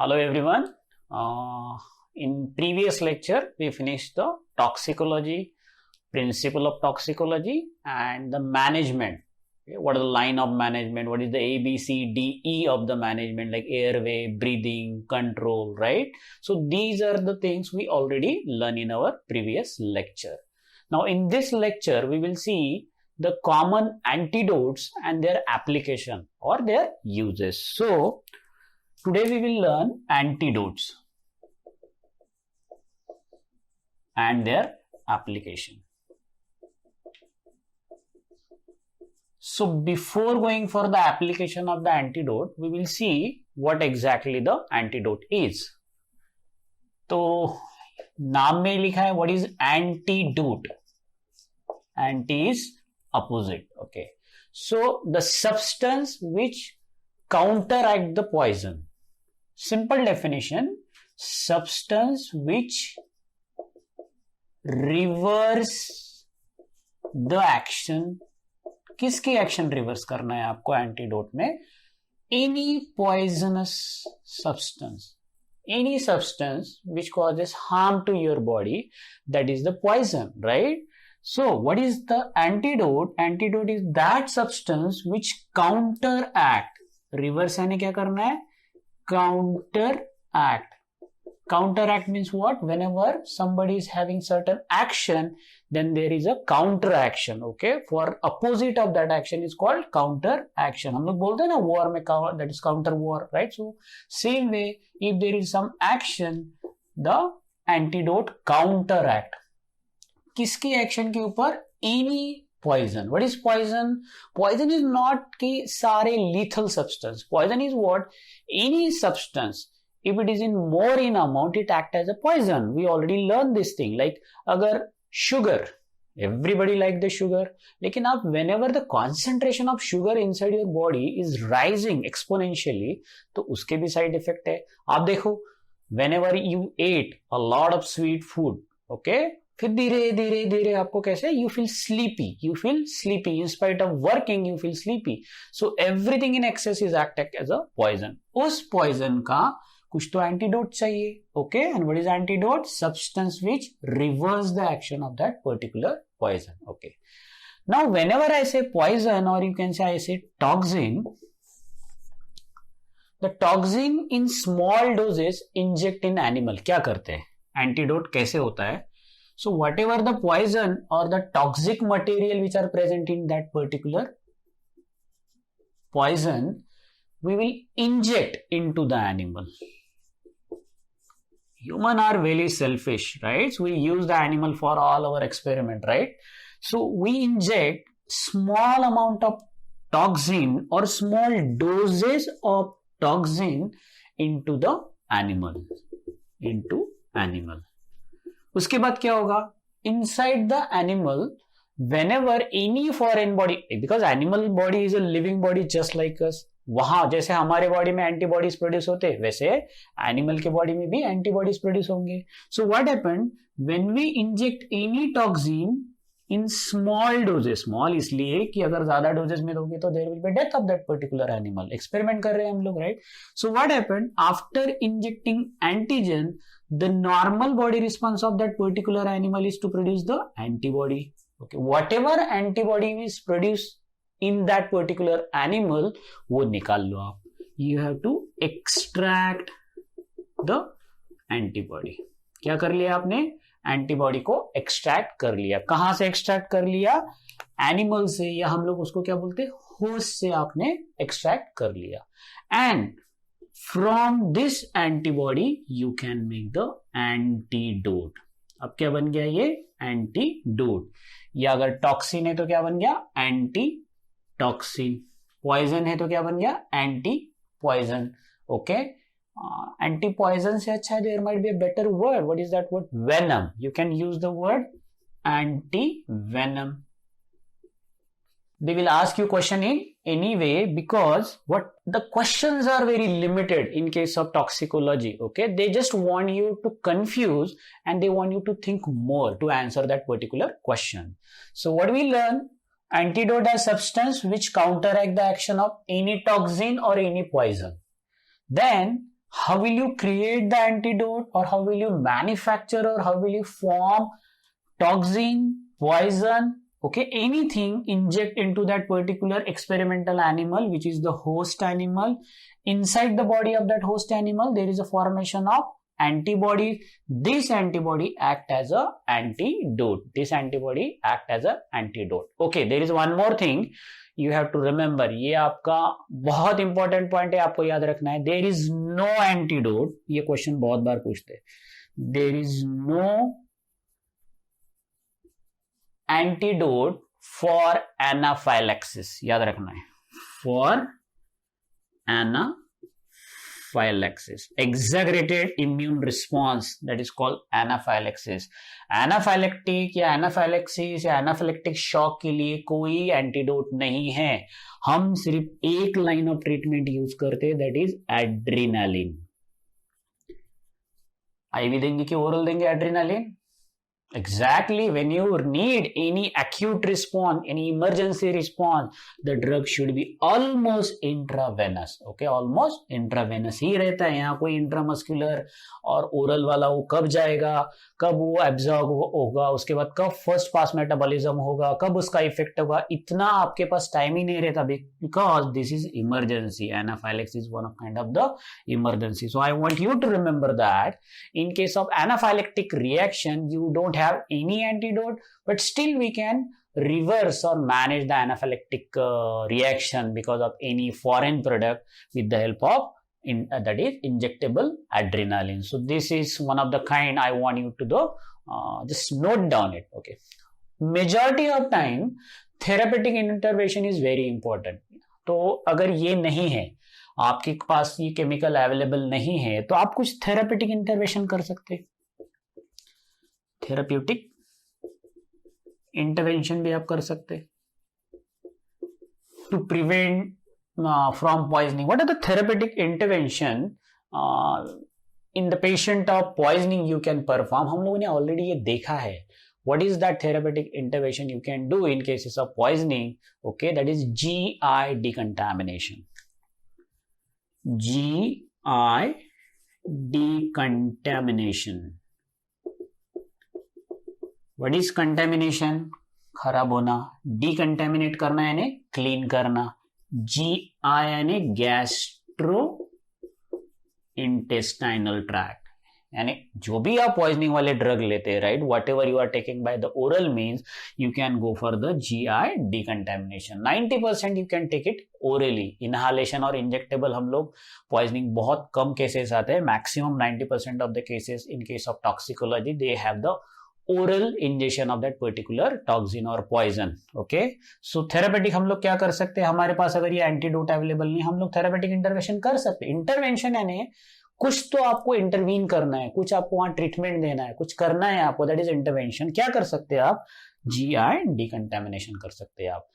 Hello everyone. In previous lecture, we finished the toxicology, principle of toxicology, and the management. Okay, what is the line of management? What is the A, B, C, D, E of the management, like airway, breathing, control, right? So these are the things we already learned in our previous lecture. Now in this lecture, we will see the common antidotes and their application or their uses. So today we will learn antidotes and their application. So before going for the application of the antidote, we will see what exactly the antidote is. तो नाम में लिखा है what is antidote. Anti is opposite. Okay. So the substance which counteract the poison. Simple definition, substance which reverse the action. किसकी action reverse करना है आपको antidote में? Any poisonous substance, any substance which causes harm to your body, that is the poison, right? So what is the antidote? Antidote is that substance which counteract. Reverse यानी क्या करना है? Counteract. Counteract means what? Whenever somebody is having certain action, then there is a counter action. Okay, for opposite of that action is called counter action. हम लोग बोलते हैं ना war में that is counter war, right? So same way, if there is some action, the antidote counteract. किसकी action के ऊपर? Any poison. What is poison? Poison is not कि सारे lethal substance. Poison is what? Any substance. If it is in more in amount, it acts as a poison. We already learned this thing. Like अगर sugar, everybody like the sugar, लेकिन आप whenever the concentration of sugar inside your body is rising exponentially, तो उसके भी side effect है. आप देखो, whenever you ate a lot of sweet food, okay, फिर धीरे धीरे धीरे आपको कैसे? You feel sleepy. You feel sleepy. In spite of working, you feel sleepy. So everything in excess is act as a poison. उस poison का कुछ तो एंटीडोट चाहिए. Okay, and what is antidote? Substance which reverse the action of that particular poison. Okay, now whenever I say poison और you can say I say toxin, the toxin in small doses inject in animal. क्या करते हैं? Antidote कैसे होता है? So whatever the poison और the toxic material which are present in that particular poison, we will inject into the animal. Human are very selfish, right? So we use the animal for all our experiment, right? So we inject small amount of toxin or small doses of toxin into the animal. उसके बाद क्या होगा? Inside the animal, whenever any foreign body, because animal body is a living body just like us, वहां जैसे हमारे body में antibodies produce होते हैं, वैसे एनिमल के बॉडी में भी एंटीबॉडीज प्रोड्यूस होंगे. So what happened when we inject any toxin in small doses? Small इसलिए कि अगर ज्यादा डोजेस में दोगे तो there will be death of that particular animal. Experiment कर रहे हैं हम लोग, right? So what happened after injecting antigen, the normal body response of that particular animal is to produce the antibody. Okay, whatever antibody is produce in that particular animal, वो निकाल लो आप. You have to extract the antibody. क्या कर लिया आपने? Antibody को extract कर लिया. कहां से एक्सट्रैक्ट कर लिया? एनिमल से, या हम लोग उसको क्या बोलते हैं? होस्ट से आपने एक्सट्रैक्ट कर लिया. And from this antibody you can make the antidote. अब क्या बन गया ये? एंटीडोट. या अगर टॉक्सिन है तो क्या बन गया? Anti toxin. पॉइजन है तो क्या बन गया? Anti poison. Okay, anti poison से अच्छा है, there might be a better word. What is that word? Venom. You can use the word anti venom. They will ask you question in any way, because what the questions are very limited in case of toxicology. Okay, they just want you to confuse and they want you to think more to answer that particular question. So what we learn? Antidote as substance which counteract the action of any toxin or any poison. Then how will you create the antidote, or how will you manufacture, or how will you form toxin, poison, okay, anything, inject into that particular experimental animal, which is the host animal. Inside the body of that host animal, there is a formation of antibody. This antibody act as a antidote. This antibody act as a antidote. Okay, there is one more thing you have to remember. ये आपका बहुत important point है, आपको याद रखना है. There is no antidote. ये question बहुत बार पूछते हैं. There is no antidote for anaphylaxis. याद रखना है, for anaphylaxis, exaggerated immune response, that is called anaphylaxis. Anaphylactic या एनाफाइलेक्सिस या एनाफिलेक्टिक शॉक के लिए कोई एंटीडोट नहीं है. हम सिर्फ एक लाइन ऑफ ट्रीटमेंट यूज करते हैं, दैट इज एड्रेनालिन. आईवी देंगे कि ओरल देंगे adrenaline? Exactly, when you need any acute response, any emergency response, the drug should be almost intravenous. Okay, almost intravenous ही रहता है. यहाँ कोई intramuscular और oral वाला वो कब जाएगा, कब वो absorb होगा, उसके बाद कब first pass metabolism होगा, कब उसका effect होगा, इतना आपके पास टाइम ही नहीं रहता, because this is emergency. Anaphylaxis is one of kind of the emergency. So I want you to remember that in case of anaphylactic reaction, you don't have any antidote, but still we can reverse or manage the anaphylactic reaction because of any foreign product with the help of that is injectable adrenaline. So this is one of the kind I want you to do. Just note down it. Okay, majority of time therapeutic intervention is very important. तो अगर ये नहीं है, आपके पास ये chemical available नहीं है, तो आप कुछ थेरापेटिक इंटरवेंशन कर सकते हैं. थेराप्यूटिक इंटरवेंशन भी आप कर सकते to prevent from poisoning. What are the therapeutic intervention in the patient of poisoning you can perform? हम लोगों ने ऑलरेडी ये देखा है. What is that therapeutic intervention you can do in cases of poisoning? Okay, that is GI decontamination. GI decontamination. What is contamination? खराब होना. Decontaminate करना यानी क्लीन करना. GI यानी गैस्ट्रो इंटेस्टाइनल ट्रैक्ट, यानी जो भी आप पॉइजनिंग वाले ड्रग लेते हैं, right, whatever you are taking by the oral means you can go for the GI decontamination. 90% you can take it orally. Inhalation और इंजेक्टेबल हम लोग पॉइजनिंग बहुत कम केसेस आते हैं. Maximum 90% of the cases in case of toxicology they have the oral injection of that particular toxin or poison. Okay, so therapeutic हम लोग क्या कर सकते हैं? हमारे पास अगर ये एंटीडोट अवेलेबल नहीं, हम लोग थेरापेटिक इंटरवेंशन कर सकते हैं. इंटरवेंशन यानी कुछ तो आपको इंटरवीन करना है, कुछ आपको वहां ट्रीटमेंट देना है, कुछ करना है आपको, दैट इज इंटरवेंशन. क्या कर सकते हैं आप? GI डिकंटामिनेशन कर सकते हैं आप.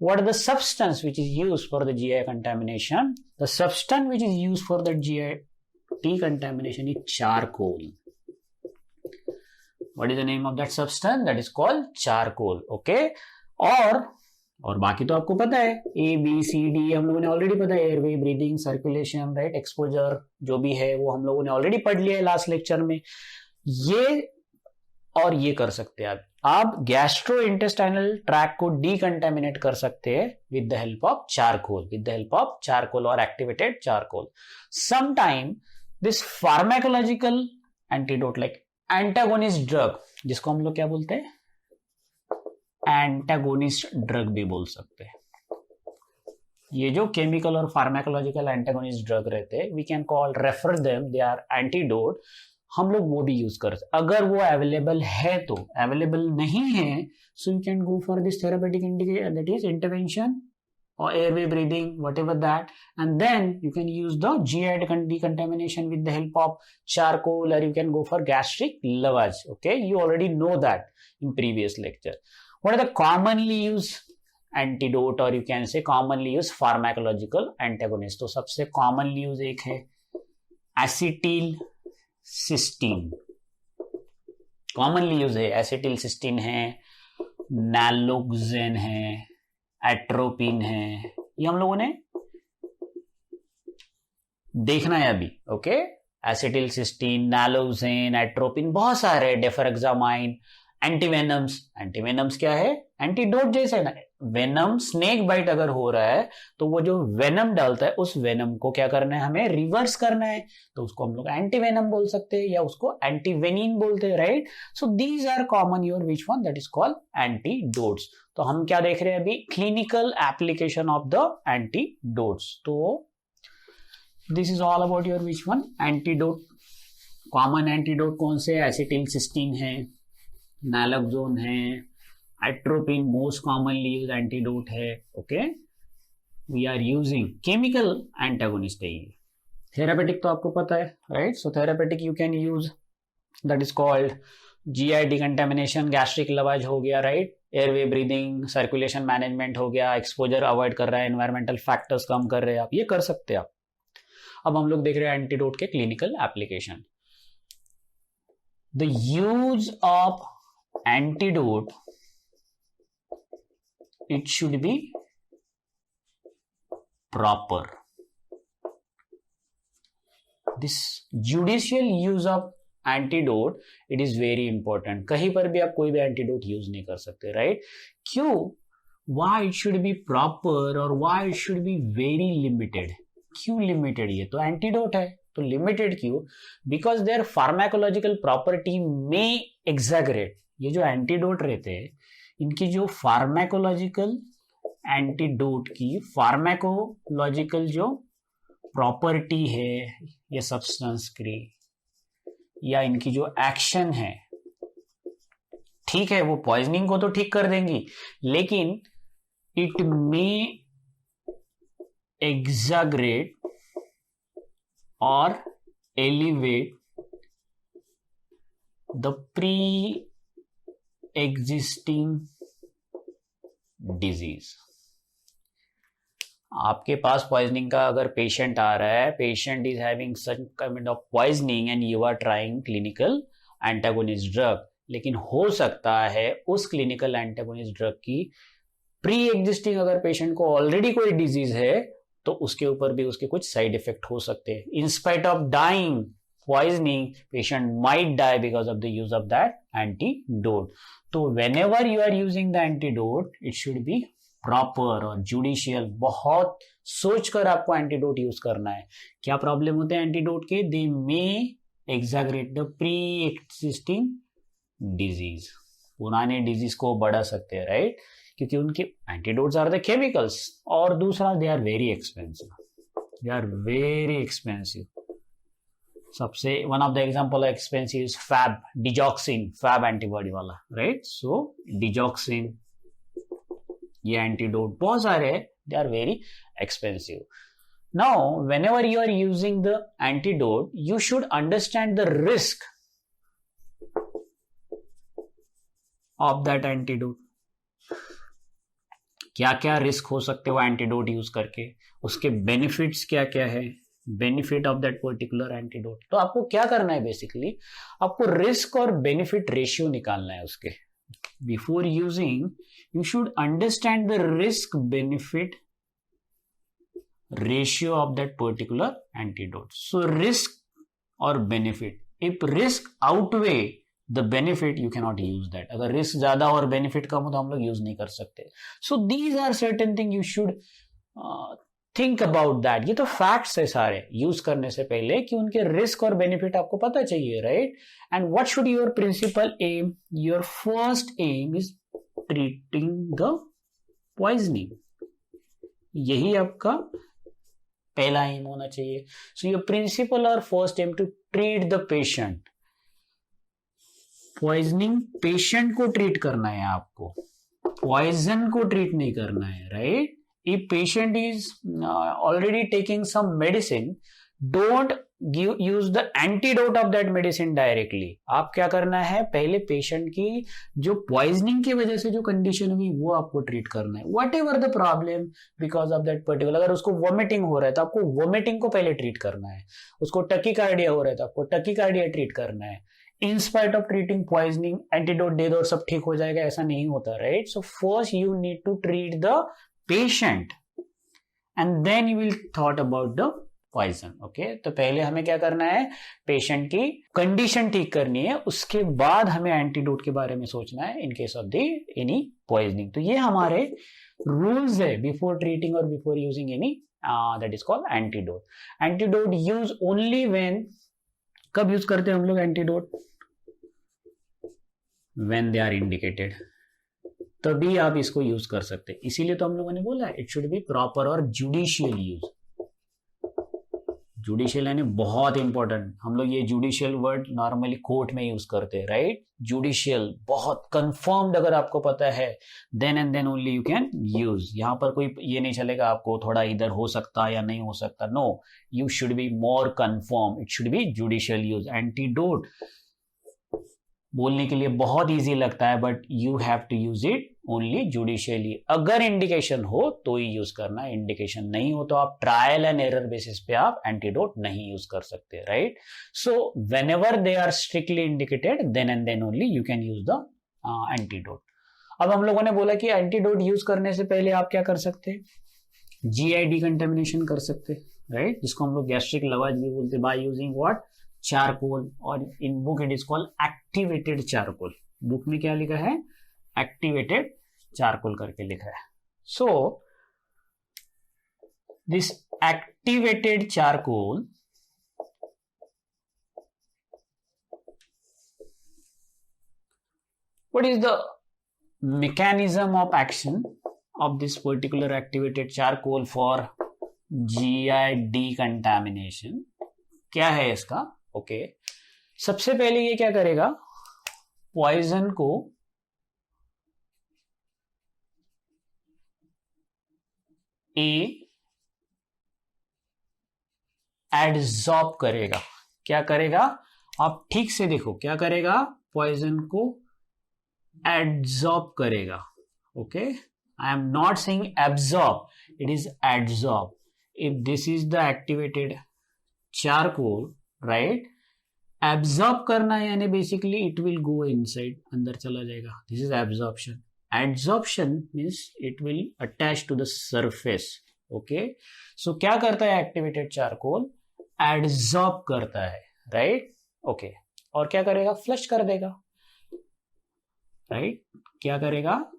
What are the substance which is used for the GI contamination? The substance which is used for the GI decontamination is charcoal. What is the name of that substance? That is called charcoal. Okay, और बाकी तो आपको पता है, ABCD हम लोगों ने already पता है. Airway, breathing, circulation, right, exposure जो भी है वो हम लोगों ने ऑलरेडी पढ़ लिया है लास्ट लेक्चर में. ये और ये कर सकते हैं आप गैस्ट्रो इंटेस्टाइनल ट्रैक को डिकंटामिनेट कर सकते हैं with the help of charcoal, with the help of charcoal और activated charcoal. Sometime this pharmacological antidote like antagonist drug, जिसको हम लोग क्या बोलते हैं? एंटागोनिस्ट ड्रग भी बोल सकते हैं. ये जो केमिकल और फार्माकोलॉजिकल एंटागोनिस्ट ड्रग रहते हैं, we can call refer them, they are antidote. हम लोग वो भी यूज कर सकते अगर वो अवेलेबल है तो. अवेलेबल नहीं है, सो you can go for this therapeutic indication, that is intervention or airway breathing, whatever that, and then you can use the GI decontamination with the help of charcoal, or you can go for gastric lavage. Okay, you already know that in previous lecture. What are the commonly used antidote, or you can say commonly used pharmacological antagonist? तो सबसे commonly used एक है acetylcysteine. commonly used है acetylcysteine है, naloxone है, atropine है. ये हम लोगों ने देखना है अभी, ओके। एसिटिलसिस्टीन, नैलोक्सेन, एट्रोपिन, बहुत सारे, डेफरक्सामाइन, एंटीवेनम्स। एंटीवेनम्स क्या है? एंटीडोट जैसे ना, वेनम स्नेक बाइट अगर हो रहा है तो वो जो वेनम डालता है उस वेनम को क्या करना है, हमें रिवर्स करना है, तो उसको हम लोग एंटीवेनम बोल सकते हैं या उसको एंटीवेनिन बोलते हैं, right. So these are common your which one, that is called antidotes. तो हम क्या देख रहे हैं अभी? Clinical application of the antidotes. तो this is all about your which one, antidote. Common antidote कौन से? एसिटिलसिस्टीन है, नैलोक्सोन है, atropine most commonly use antidote है, okay. We are using chemical antagonist है ये। थेरापेटिक तो आपको पता है, right. So therapeutic you can use, that is called G I decontamination, gastric lavage हो गया, right. Airway breathing, circulation management हो गया, एक्सपोजर अवॉइड कर रहा है, एनवायरमेंटल फैक्टर्स कम कर रहे हैं, आप ये कर सकते हैं आप। अब हम लोग देख रहे हैं एंटीडोट के clinical application. The use of antidote, it should be proper. This judicial use of antidote, it is very important. कहीं पर भी आप कोई भी एंटीडोट यूज नहीं कर सकते, राइट। क्यों? Why it should be proper or why it should be very limited? क्यों लिमिटेड? ये तो एंटीडोट है, तो लिमिटेड क्यों? बिकॉज देयर फार्माकोलॉजिकल प्रॉपर्टी में एग्जैगरेट। ये जो एंटीडोट रहते हैं इनकी जो फार्माकोलॉजिकल, एंटीडोट की फार्माकोलॉजिकल जो प्रॉपर्टी है ये सब्सटेंस की या इनकी जो एक्शन है, ठीक है, वो पॉइजनिंग को तो ठीक कर देंगी, लेकिन इट मे एग्जैगरेट और elevate the pre existing disease. आपके पास पॉइजनिंग का अगर पेशेंट आ रहा है, patient is having some kind of poisoning and you are trying clinical antagonist drug, लेकिन हो सकता है उस क्लिनिकल एंटागोनिस्ट ड्रग की प्री एग्जिस्टिंग, अगर पेशेंट को ऑलरेडी कोई डिजीज है तो उसके ऊपर भी उसके कुछ साइड इफेक्ट हो सकते हैं। In spite of dying poisoning, patient might die because of the use of that antidote. तो whenever you are using the antidote, it should be proper और judicial। बहुत सोच कर आपको एंटीडोट यूज करना है। क्या प्रॉब्लम होते हैं एंटीडोट के? They may exaggerate the pre existing disease, पुराने डिजीज को बढ़ा सकते हैं, राइट, क्योंकि उनके एंटीडोट्स आर द केमिकल्स। और दूसरा, they are very expensive, they are very expensive. सबसे one of the example expensive is Fab, digoxin, Fab antibody वाला, राइट। सो डिजॉक्सिन, ये एंटीडोट बहुत सारे हैं, they are very expensive. Now whenever you are using the antidote, you should understand the risk of that antidote. क्या क्या risk हो सकते हो एंटीडोट यूज करके, उसके बेनिफिट्स क्या क्या है, benefit of that particular antidote. तो आपको क्या करना है, बेसिकली आपको रिस्क और बेनिफिट रेशियो निकालना है उसके। Before using you should understand the risk benefit ratio of that particular antidote. So risk और benefit, if risk outweigh the benefit you can not use that. अगर रिस्क ज्यादा और benefit कम हो तो हम लोग यूज नहीं कर सकते। So these are certain thing you should think about that. ये तो फैक्ट्स है सारे यूज करने से पहले कि उनके रिस्क और बेनिफिट आपको पता चाहिए, right. And what should your principal aim? Your first aim is treating the poisoning. यही आपका पहला एम होना चाहिए। सो योर प्रिंसिपल और first aim to treat the patient. Poisoning patient को ट्रीट करना है आपको, पॉइजन को ट्रीट नहीं करना है, right. If patient is already taking some medicine, don't use the antidote of that medicine directly. आप क्या करना है, पहले पेशेंट की जो पॉइजनिंग की वजह से जो कंडीशन हुई वो आपको ट्रीट करना है। What ever the problem because of that particular, अगर उसको वॉमिटिंग हो रहा है तो आपको वॉमिटिंग को पहले ट्रीट करना है, उसको टकीकार्डिया हो रहा है तो आपको टकीकार्डिया ट्रीट करना है। In spite of treating poisoning antidote दे दो और सब ठीक हो जाएगा, ऐसा नहीं होता, right. So first you need to treat the patient and then you will thought about the poison. Okay, तो पहले हमें क्या करना है, पेशेंट की कंडीशन ठीक करनी है, उसके बाद हमें एंटीडोट के बारे में सोचना है in case of the any poisoning. तो ये हमारे रूल्स है बिफोर ट्रीटिंग और before using any, that is called antidote. Antidote use only when, कब यूज करते हैं हम लोग antidote, when they are indicated, तभी आप इसको यूज कर सकते हैं। इसीलिए तो हम लोगों ने बोला इट शुड बी प्रॉपर और जुडिशियल यूज। जुडिशियल यानी बहुत इंपॉर्टेंट, हम लोग ये जुडिशियल वर्ड नॉर्मली कोर्ट में यूज करते हैं, राइट। जुडिशियल बहुत कंफर्म्ड अगर आपको पता है, then and then only you can use. यहां पर कोई ये नहीं चलेगा आपको थोड़ा इधर हो सकता या नहीं हो सकता, no, you should be more confirm, it should be judicial use. Antidote बोलने के लिए बहुत इजी लगता है, but you have to use it only judicially. अगर इंडिकेशन हो तो ही यूज करना, इंडिकेशन नहीं हो तो आप ट्रायल एंड एरर बेसिस पे आप एंटीडोट नहीं यूज कर सकते, right. So whenever they are strictly indicated, then and then only you can use the antidote. अब हम लोगों ने बोला कि एंटीडोट यूज करने से पहले आप क्या कर सकते हैं, जीआई डिकंटामिनेशन कर सकते, राइट, जिसको हम लोग गैस्ट्रिक लवाज भी बोलते, बाय यूजिंग व्हाट, चारकोल। और in book it is called activated charcoal. Book में क्या लिखा है, एक्टिवेटेड चारकोल करके लिखा है। So this activated charcoal what is the mechanism of action of this particular activated charcoal for GI decontamination, क्या है इसका। ओके, सबसे पहले ये क्या करेगा, पॉइजन को एडजॉर्ब करेगा। क्या करेगा, आप ठीक से देखो, क्या करेगा, पॉइजन को एडजॉर्ब करेगा। Okay, I am not saying absorb, it is adsorb. If this is the activated charcoal, right, absorb करना है यानी basically it will go inside, अंदर चला जाएगा, this is absorption. Adsorption means it will attach to the surface. Okay, so क्या करता है activated charcoal, adsorb करता है, राइट। ओके, और क्या करेगा, फ्लश कर देगा, राइट। क्या करेगा,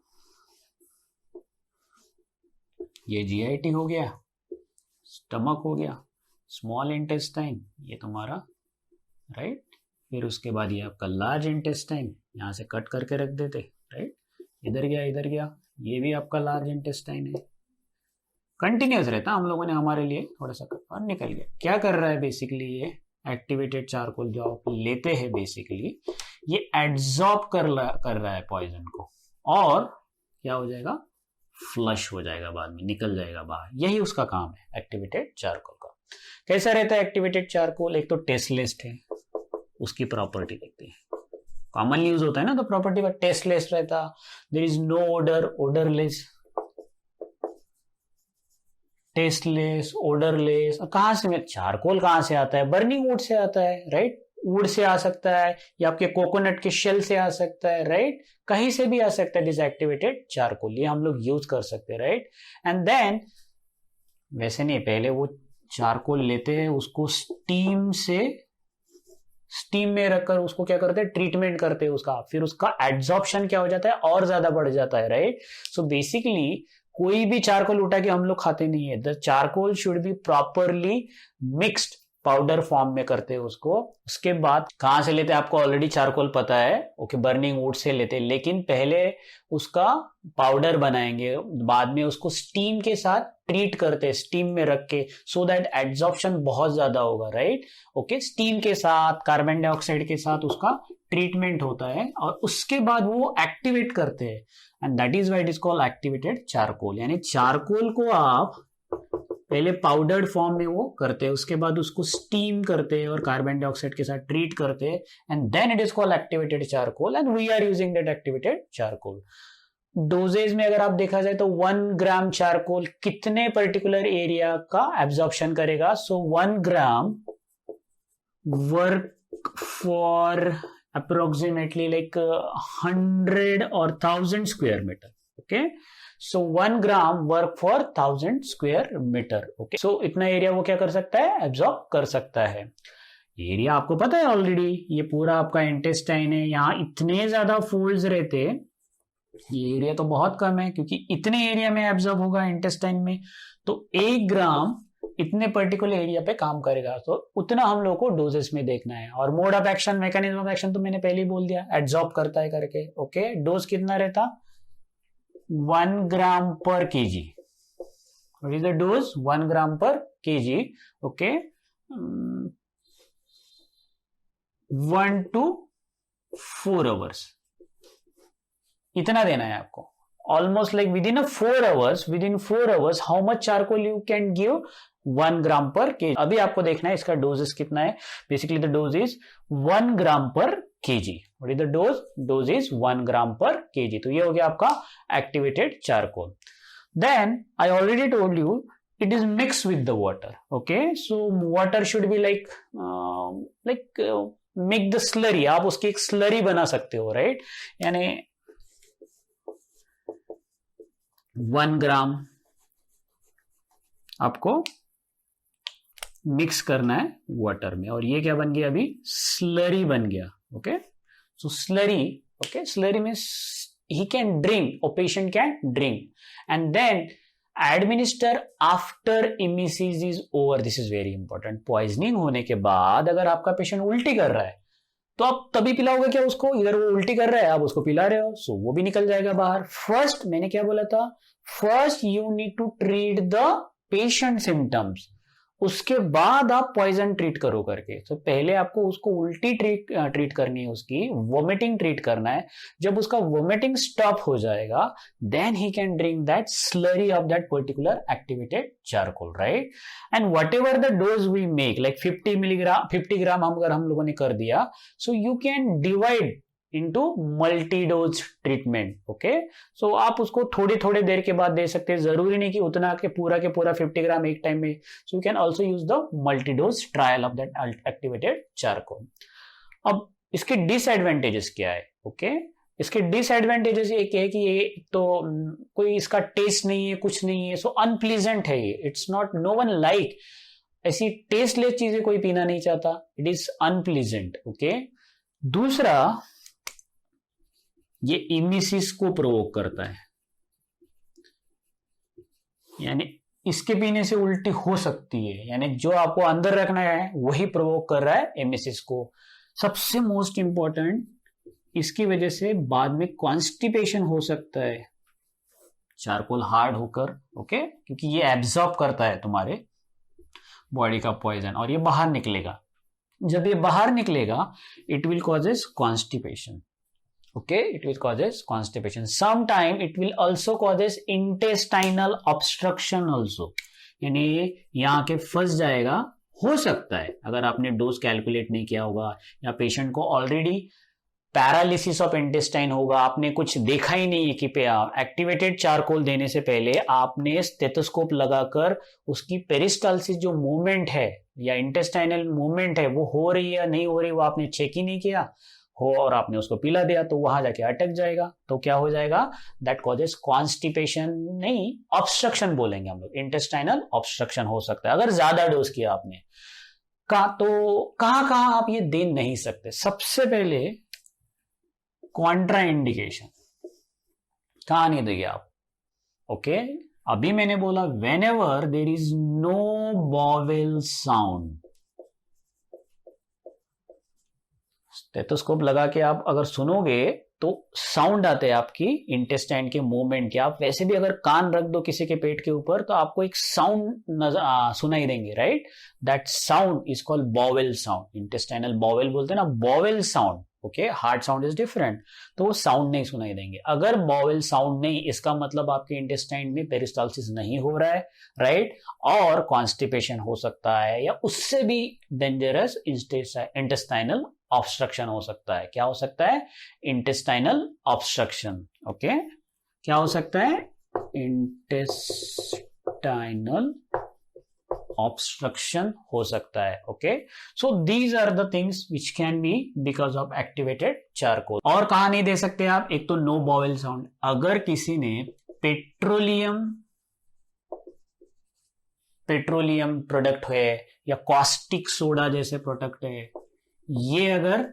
ये जीआईटी हो गया, स्टमक हो गया, स्मॉल इंटेस्टाइन ये तुम्हारा, राइट। फिर उसके बाद ये आपका लार्ज इंटेस्टाइन, यहां से कट करके रख देते, राइट, इधर गया इधर गया, ये भी आपका लार्ज इंटेस्टाइन है। कंटिन्यूस रहता, हम लोगों ने हमारे लिए थोड़ा सा कट और निकल गया। क्या कर रहा है बेसिकली, ये एक्टिवेटेड चारकोल जो आप लेते हैं बेसिकली ये एड्सॉर्ब कर रहा है पॉइजन को, और क्या हो जाएगा, फ्लश हो जाएगा, बाद में निकल जाएगा बाहर। यही उसका काम है एक्टिवेटेड चारकोल का। कैसा रहता है एक्टिवेटेड चारकोल, एक तो टेस्टलेस है, उसकी प्रॉपर्टी देखते हैं। कॉमनली यूज होता है ना तो प्रॉपर्टी पर टेस्टलेस रहता, there is no odour, odourless, tasteless, odourless. कहां से, चारकोल कहां से आता है, बर्निंग वुड से आता है, राइट। वुड से आ सकता है या आपके कोकोनट के शेल से आ सकता है, राइट, कहीं से भी आ सकता है दिस एक्टिवेटेड चारकोल, ये हम लोग यूज कर सकते हैं, राइट। एंड देन वैसे नहीं, पहले वो चारकोल लेते हैं, उसको स्टीम में रखकर उसको क्या करते हैं, ट्रीटमेंट करते हैं उसका, फिर उसका एड्सॉर्प्शन क्या हो जाता है, और ज्यादा बढ़ जाता है, राइट। सो बेसिकली कोई भी चारकोल उठा के हम लोग खाते नहीं है, the charcoal should be properly mixed, powder form में करते हैं उसको। उसके बाद कहां से लेते हैं आपको ऑलरेडी चारकोल पता है, ओके, बर्निंग वुड से लेते हैं, लेकिन पहले उसका पाउडर बनाएंगे, बाद में उसको स्टीम के साथ ट्रीट करते हैं, स्टीम में रख के, सो दैट एड्सॉर्प्शन बहुत ज्यादा होगा, राइट। ओके, स्टीम के साथ कार्बन डाइऑक्साइड के साथ उसका ट्रीटमेंट होता है, और उसके बाद वो एक्टिवेट करते हैं, and that is why it is called activated charcoal. यानी चारकोल को आप पहले पाउडर्ड फॉर्म में वो करते हैं, उसके बाद उसको स्टीम करते हैं और कार्बन डाइऑक्साइड के साथ ट्रीट करते हैं, and then it is called activated charcoal, and we are using that activated charcoal. Doses में अगर आप देखा जाए तो 1 ग्राम चारकोल कितने पर्टिकुलर एरिया का एब्जॉर्प्शन करेगा, so 1 gram work for approximately like 100 or 1000 square metre. Okay, so 1 gram work for 1000 square metre. Okay, so इतना एरिया वो क्या कर सकता है, एब्जॉर्ब कर सकता है. एरिया आपको पता है ऑलरेडी, ये पूरा आपका इंटेस्टाइन है. यहाँ इतने ज्यादा फोल्ड्स रहते, ये एरिया तो बहुत कम है क्योंकि इतने एरिया में एब्जॉर्ब होगा इंटेस्टाइन में. तो 1 ग्राम इतने पर्टिकुलर एरिया पे काम करेगा. तो उतना हम लोग को डोजेस में देखना है. और mode of action, mechanism of action तो मैंने पहले ही बोल दिया, एब्जॉर्ब करता है करके. ओके, डोज कितना रहता, 1 gram per KG. What is the dose, 1 gram per KG. Okay, 1 to 4 hours इतना देना है आपको. Almost like within 4 hours, how much charcoal you can give, 1 gram per KG. अभी आपको देखना है इसका डोजेस कितना है. Basically the dose is 1 gram per KG. What is the dose, dose is 1 gram per KG. तो ये हो गया आपका activated charcoal. Then I already told you it is mixed with the water. Okay, so water should be like make the slurry. आप उसकी एक slurry बना सकते हो, राइट. यानी 1 ग्राम आपको मिक्स करना है वाटर में, और ये क्या बन गया, अभी स्लरी बन गया. Okay, so slurry. Okay, slurry में ही कैन ड्रिंक, और patient can drink, and then administer after emesis is over. This is very important. Poisoning होने के बाद अगर आपका पेशेंट उल्टी कर रहा है तो आप तभी पिलाओगे क्या उसको, इधर वो उल्टी कर रहा है आप उसको पिला रहे हो, सो वो भी निकल जाएगा बाहर. फर्स्ट मैंने क्या बोला था, first you need to treat the patient symptoms, उसके बाद आप पॉइजन ट्रीट करो करके. तो पहले आपको उसको उल्टी ट्रीट करनी है, उसकी वोमिटिंग ट्रीट करना है. जब उसका वोमिटिंग स्टॉप हो जाएगा, then he can drink that slurry of that particular activated charcoal, right. And whatever the dose we make, like 50 gram अगर हम लोगों ने कर दिया, so you can divide into multi dose treatment. Okay, so आप उसको थोड़ी थोड़ी देर के बाद दे सकते हैं, जरूरी नहीं कि उतना के पूरा 50 ग्राम एक टाइम में. सो you can also use the multi dose trial of that activated charcoal. अब इसके डिसएडवांटेजेस क्या है. ओके, इसके डिसएडवांटेजेस एक है कि ये तो कोई इसका टेस्ट नहीं है, कुछ नहीं है, सो अनप्लीजेंट है ये. It's not, no one like ऐसी टेस्टलेस चीजें कोई पीना नहीं चाहता. It is unpleasant. ओके, दूसरा ये इमिसिस को प्रोवोक करता है, यानी इसके पीने से उल्टी हो सकती है, यानी जो आपको अंदर रखना है वही प्रोवोक कर रहा है एमिसिस को. सबसे मोस्ट इंपॉर्टेंट, इसकी वजह से बाद में कॉन्स्टिपेशन हो सकता है चारकोल हार्ड होकर. ओके, क्योंकि ये एब्जॉर्ब करता है तुम्हारे बॉडी का पॉइजन और ये बाहर निकलेगा. जब ये बाहर निकलेगा, it will causes constipation. Okay, it will causes constipation. Sometime it will also causes intestinal obstruction also. यानी यहाँ के फंस जाएगा, हो सकता है अगर आपने डोज कैलकुलेट नहीं किया होगा, या पेशेंट को ऑलरेडी पैरालिसिस ऑफ इंटेस्टाइन होगा, आपने कुछ देखा ही नहीं है कि एक्टिवेटेड चारकोल देने से पहले आपने स्टेथोस्कोप लगाकर उसकी पेरिस्टाल्सिस जो मूवमेंट है या इंटेस्टाइनल मूवमेंट है वो हो रही है या नहीं हो रही, वो आपने चेक ही नहीं किया हो और आपने उसको पिला दिया, तो वहां जाके अटक जाएगा. तो क्या हो जाएगा, दैट कॉजेस कॉन्स्टिपेशन, नहीं ऑब्स्ट्रक्शन बोलेंगे हम लोग, इंटेस्टाइनल ऑब्स्ट्रक्शन हो सकता है अगर ज्यादा डोज किया आपने. तो कहां आप ये दे नहीं सकते. सबसे पहले कॉन्ट्रा इंडिकेशन, कहां नहीं देंगे आप. ओके, अभी मैंने बोला whenever there is no bowel sound, stethoscope लगा के आप अगर सुनोगे तो साउंड आते हैं आपकी इंटेस्टाइन के मूवमेंट के. आप वैसे भी अगर कान रख दो किसी के पेट के ऊपर तो आपको एक साउंड सुनाई देंगे, right. That sound is called bowel sound. Intestinal bowel बोलते हैं ना, bowel sound. Okay, heart sound is different. तो वो साउंड नहीं सुनाई देंगे. अगर बॉवेल साउंड नहीं, इसका मतलब आपके इंटेस्टाइन में पेरिस्टाल्सिस नहीं हो रहा है, राइट, और कॉन्स्टिपेशन हो सकता है, या उससे भी डेंजरस इंटेस्टाइनल ऑब्स्ट्रक्शन हो सकता है. क्या हो सकता है, इंटेस्टाइनल ऑब्स्ट्रक्शन. ओके, क्या हो सकता है, इंटेस्टाइनल ऑब्स्ट्रक्शन हो सकता है. Okay, so these are the things which can be because of activated charcoal. और कहां नहीं दे सकते आप, एक तो नो बॉवेल साउंड. अगर किसी ने पेट्रोलियम प्रोडक्ट है या कॉस्टिक सोडा जैसे प्रोडक्ट है, ये अगर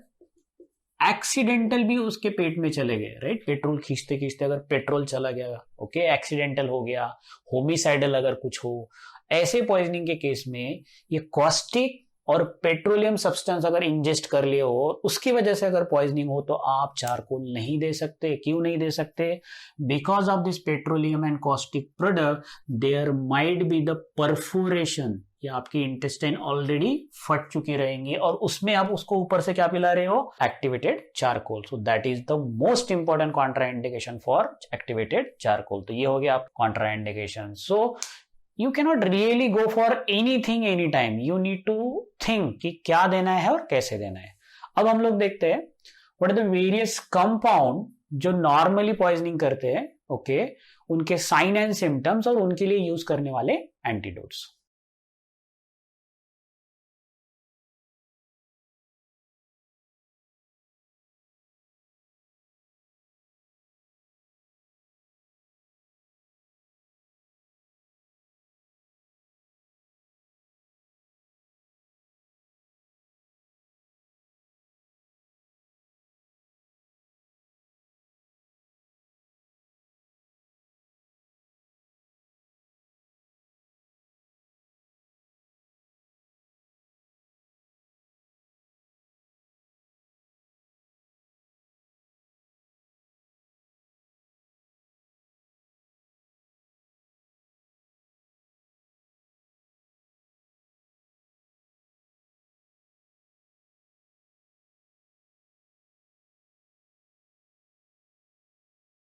एक्सीडेंटल भी उसके पेट में चले गए, राइट, पेट्रोल खींचते खींचते अगर पेट्रोल चला गया, ओके, एक्सीडेंटल हो गया, होमिसाइडल अगर कुछ हो, ऐसे पॉइजनिंग के केस में ये कॉस्टिक और पेट्रोलियम सब्सटेंस अगर इंजेस्ट कर लिए हो, उसकी वजह से अगर पॉइजनिंग हो, तो आप चारकोल नहीं दे सकते। क्यों नहीं दे सकते? Because of this petroleum and caustic product there might be the perforation, या आपकी इंटेस्टाइन ऑलरेडी फट चुकी रहेंगी और उसमें आप उसको ऊपर से क्या पिला रहे हो? Activated charcoal. So that is the most important contraindication for activated charcoal. तो ये हो गया आप contraindication. So you cannot really go for anything anytime. You need to think कि क्या देना है और कैसे देना है। अब हम लोग देखते हैं what are the various compound जो normally poisoning करते हैं, ओके, उनके साइन एंड सिम्टम्स और उनके लिए यूज करने वाले एंटीडोट्स।